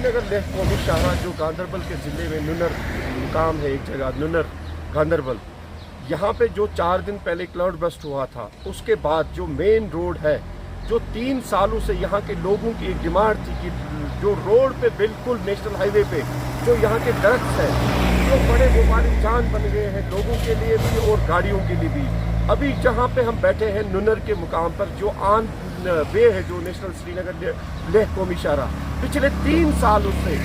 श्रीनगर लेह कौमी शाहरा जो गांधरबल के ज़िले में नुनर मुकाम है, एक जगह नुनर गांधरबल, यहाँ पे जो 4 दिन पहले क्लाउड बस्ट हुआ था, उसके बाद जो मेन रोड है, जो 3 सालों से यहाँ के लोगों की एक डिमांड थी कि जो रोड पे बिल्कुल नेशनल हाईवे पे जो यहाँ के दरख्त है, जो बड़े वबाली जान बन गए हैं लोगों के लिए भी और गाड़ियों के लिए भी। अभी जहाँ पे हम बैठे हैं नुनर के मुकाम पर, जो आन वे है जो नेशनल श्रीनगर लेह कौमी शाहरा, पिछले 3 सालों से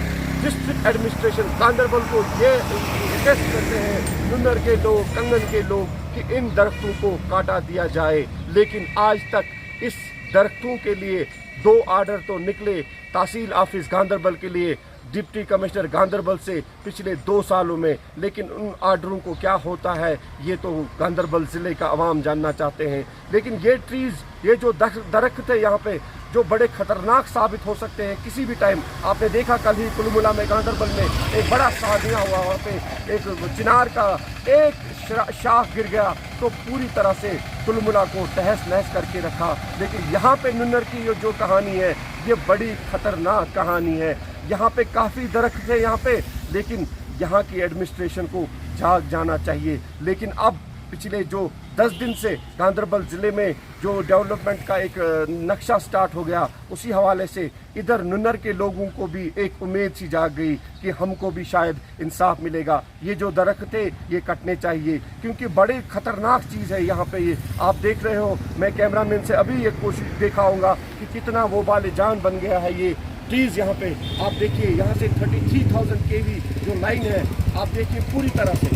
डिस्ट्रिक्ट एडमिनिस्ट्रेशन गांधरबल को ये रिक्वेस्ट करते हैं नुनर के लोग, कंगन के लोग, कि इन दरख्तों को काटा दिया जाए, लेकिन आज तक इस दरख्तों के लिए 2 आर्डर तो निकले तहसील ऑफिस गांधरबल के लिए डिप्टी कमिश्नर गांधरबल से पिछले 2 सालों में, लेकिन उन आर्डरों को क्या होता है ये तो गांधरबल ज़िले का अवाम जानना चाहते हैं। लेकिन ये ट्रीज़, ये जो दरख्त है यहाँ पे, जो बड़े ख़तरनाक साबित हो सकते हैं किसी भी टाइम। आपने देखा कल ही कुलमुला में गांधरबल में एक बड़ा सादिया हुआ, वहाँ पे एक चिनार का एक शाख गिर गया तो पूरी तरह से कुलमुला को तहस नहस करके रखा। लेकिन यहाँ पे नुनर की जो कहानी है, ये बड़ी ख़तरनाक कहानी है। यहाँ पे काफ़ी दरख्त है यहाँ पे, लेकिन यहाँ की एडमिनिस्ट्रेशन को जाग जाना चाहिए। लेकिन अब पिछले जो 10 दिन से गांधरबल ज़िले में जो डेवलपमेंट का एक नक्शा स्टार्ट हो गया, उसी हवाले से इधर नुनर के लोगों को भी एक उम्मीद सी जाग गई कि हमको भी शायद इंसाफ मिलेगा। ये जो दरख्त थे ये कटने चाहिए, क्योंकि बड़ी ख़तरनाक चीज़ है यहाँ पे। ये आप देख रहे हो, मैं कैमरामैन से अभी ये कोशिश दिखाऊंगा कि कितना वो बाले जान बन गया है ये ट्रीज़। यहाँ पे आप देखिए, यहाँ से 33,000 kV जो लाइन है, आप देखिए पूरी तरह से।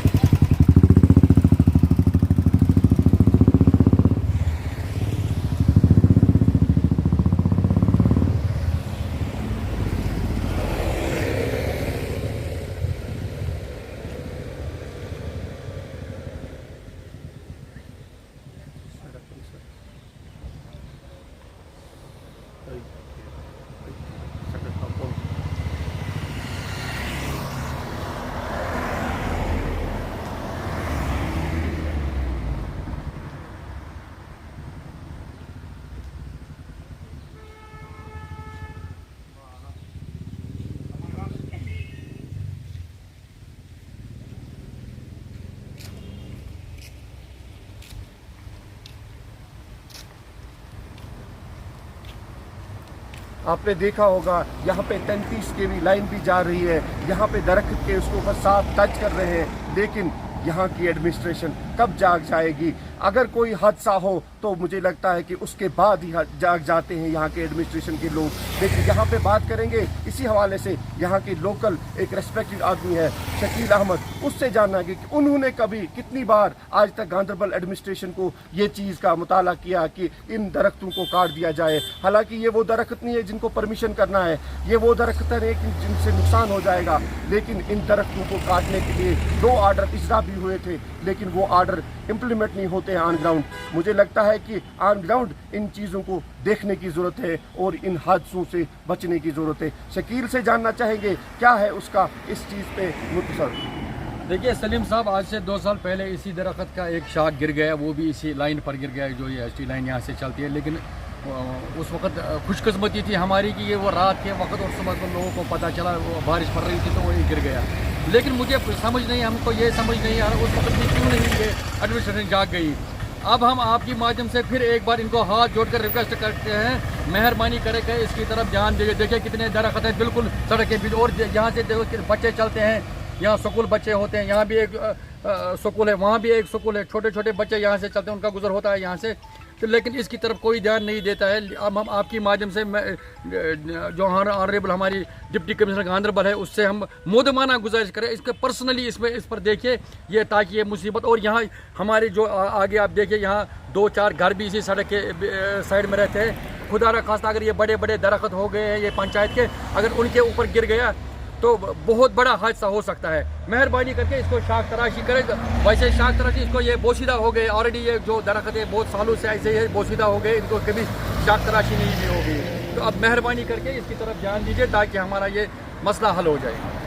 आपने देखा होगा यहाँ पे 33 kV लाइन भी जा रही है, यहाँ पे दरख्त के उसके ऊपर साफ टच कर रहे हैं। लेकिन यहाँ की एडमिनिस्ट्रेशन कब जाग जाएगी? अगर कोई हादसा हो तो मुझे लगता है कि उसके बाद ही जाग जाते हैं यहाँ के एडमिनिस्ट्रेशन के लोग। लेकिन यहाँ पे बात करेंगे इसी हवाले से, यहाँ की लोकल एक रेस्पेक्टेड आदमी है शकील अहमद, उससे जानना कि उन्होंने कभी कितनी बार आज तक गांधरबल एडमिनिस्ट्रेशन को ये चीज़ का मुताला किया कि इन दरख्तों को काट दिया जाए। हालांकि ये वो दरख्त नहीं है जिनको परमिशन करना है, ये वो दरख्त है जिनसे नुकसान हो जाएगा। लेकिन इन दरख्तों को काटने के लिए 2 आर्डर इजरा भी हुए थे, लेकिन वो आर्डर इम्प्लीमेंट नहीं होते हैं ऑन ग्राउंड। मुझे लगता है कि ऑन ग्राउंड इन चीज़ों को देखने की ज़रूरत है और इन हादसों से बचने की ज़रूरत है। शकील से जानना चाहेंगे क्या है उसका इस चीज़ पे मुख्तसर। देखिए सलीम साहब, आज से 2 साल पहले इसी दरख्त का एक शाख गिर गया, वो भी इसी लाइन पर गिर गया जो ये एसटी लाइन यहाँ से चलती है। लेकिन उस वक्त खुशकिस्मती थी हमारी कि ये वो रात के वक्त और सुबह को लोगों को पता चला, वो बारिश पड़ रही थी तो वो गिर गया। लेकिन मुझे समझ नहीं, हमको ये समझ नहीं आ रहा उस वक्त भी क्यों नहीं ये एडमिनिस्ट्रेशन जाग गई। अब हम आपके माध्यम से फिर एक बार इनको हाथ जोड़कर रिक्वेस्ट करते हैं, मेहरबानी करके इसकी तरफ ध्यान दीजिए। देखिए कितने दरख्त हैं बिल्कुल सड़क के बीच, और यहाँ से देखो कि बच्चे चलते हैं, यहाँ स्कूल बच्चे होते हैं, यहाँ भी एक स्कूल है, वहाँ भी एक स्कूल है, छोटे छोटे बच्चे यहाँ से चलते हैं, उनका गुजर होता है यहाँ से। तो लेकिन इसकी तरफ कोई ध्यान नहीं देता है। अब हम आपकी माध्यम से जो ऑनरेबल हमारी डिप्टी कमिश्नर गांधरबल है, उससे हम मोदमाना गुजारिश करें इसके पर्सनली इस पर देखिए ये, ताकि ये मुसीबत। और यहाँ हमारे जो आगे आप देखिए, यहाँ 2-4 घर भी इसी सड़क के साइड में रहते हैं। खुदा न खास्ता अगर ये बड़े बड़े दरख्त हो गए हैं ये पंचायत के, अगर उनके ऊपर गिर गया तो बहुत बड़ा हादसा हो सकता है। मेहरबानी करके इसको शाख तराशी करें। वैसे शाख तराशी इसको ये बोसीदा हो गए ऑलरेडी, ये जो दरख्त है बहुत सालों से ऐसे ही बोसीदा हो गए, इनको कभी शाख तराशी नहीं भी होगी। तो अब मेहरबानी करके इसकी तरफ ध्यान दीजिए ताकि हमारा ये मसला हल हो जाए।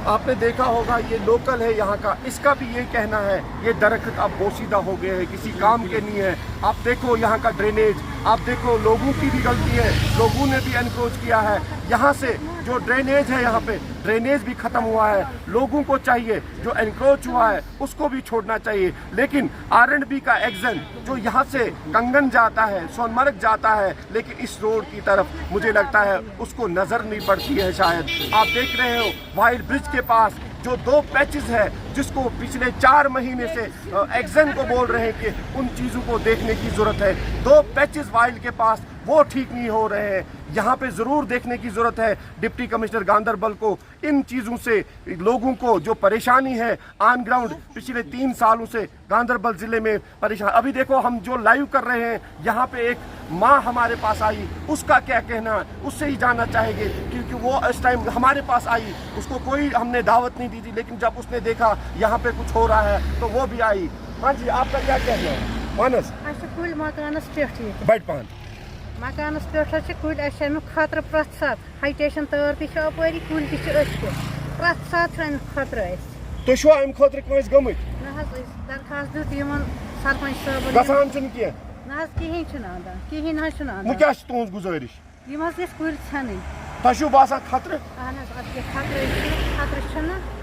आपने देखा होगा ये लोकल है यहाँ का, इसका भी ये कहना है ये दरख्त अब बोसीदा हो गए हैं, किसी काम के नहीं है। आप देखो यहाँ का ड्रेनेज, आप देखो लोगों की भी गलती है, लोगों ने भी एनक्रोच किया है। यहाँ से जो ड्रेनेज है, यहाँ पे ड्रेनेज भी खत्म हुआ है। लोगों को चाहिए जो एनक्रोच हुआ है उसको भी छोड़ना चाहिए, लेकिन R&B का एक्शन जो यहाँ से कंगन जाता है, सोनमर्ग जाता है, लेकिन इस रोड की तरफ मुझे लगता है उसको नजर नहीं पड़ती है शायद। आप देख रहे हो वाइल्ड ब्रिज के पास जो 2 पैचेस है, जिसको पिछले 4 महीने से एक्शन को बोल रहे हैं कि उन चीज़ों को देखने की ज़रूरत है। 2 पैचेस वाइल्ड के पास वो ठीक नहीं हो रहे हैं। यहाँ पे ज़रूर देखने की ज़रूरत है डिप्टी कमिश्नर गांधरबल को, इन चीज़ों से लोगों को जो परेशानी है ऑन ग्राउंड पिछले 3 सालों से गांधरबल ज़िले में परेशान। अभी देखो हम जो लाइव कर रहे हैं, यहाँ पे एक माँ हमारे पास आई, उसका क्या कहना है उससे ही जानना चाहेंगे, क्योंकि वो इस टाइम हमारे पास आई, उसको कोई हमने दावत नहीं दी थी, लेकिन जब उसने देखा यहाँ पे कुछ हो रहा है तो वो भी आई। हाँ जी, आपका क्या कहना है? मानस बैठ पान मकानस पे कुल खतर प्रत सात हाइटेशन तर तपरी कुल प्रत सात खतर तुम अम खुद गमत दरखास्त दित सरपंच साहब गसान कह ना कहीं वो क्या तुज गुजारिश कुल छन तुम बसान खतर खतर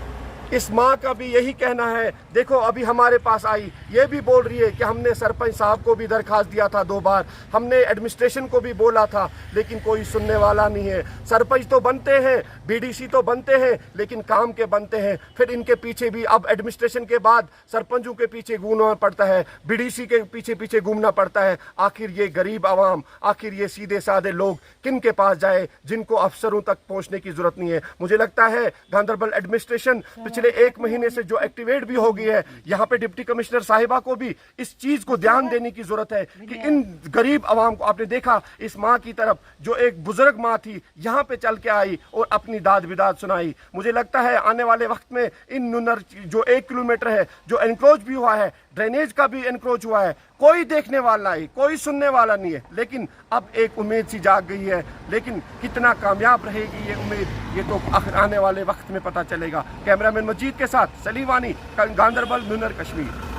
इस माँ का भी यही कहना है। देखो अभी हमारे पास आई, ये भी बोल रही है कि हमने सरपंच साहब को भी दरखास्त दिया था 2 बार, हमने एडमिनिस्ट्रेशन को भी बोला था, लेकिन कोई सुनने वाला नहीं है। सरपंच तो बनते हैं, BDC तो बनते हैं, लेकिन काम के बनते हैं। फिर इनके पीछे भी अब एडमिनिस्ट्रेशन के बाद सरपंचों के पीछे घूमना पड़ता है, BDC के पीछे घूमना पड़ता है। आखिर ये गरीब आवाम, आखिर ये सीधे साधे लोग किन के पास जाए जिनको अफसरों तक पहुँचने की जरूरत नहीं है। मुझे लगता है गांधरबल एडमिनिस्ट्रेशन पिछले 1 महीने से जो एक्टिवेट भी हो गई है, यहाँ पे डिप्टी कमिश्नर साहिबा को भी इस चीज को ध्यान देने की जरूरत है कि इन गरीब आवाम को, आपने देखा इस माँ की तरफ जो एक बुजुर्ग माँ थी यहाँ पे चल के आई और अपनी दाद बिदाद सुनाई। मुझे लगता है आने वाले वक्त में इन नुनर जो 1 किलोमीटर है जो एनक्रोच भी हुआ है, ड्रेनेज का भी एनक्रोच हुआ है, कोई देखने वाला नहीं, कोई सुनने वाला नहीं है, लेकिन अब एक उम्मीद सी जाग गई है। लेकिन कितना कामयाब रहेगी ये उम्मीद, ये तो आने वाले वक्त में पता चलेगा। कैमरामैन मजीद के साथ सलीम वानी, गांधरबल, नुनर, कश्मीर।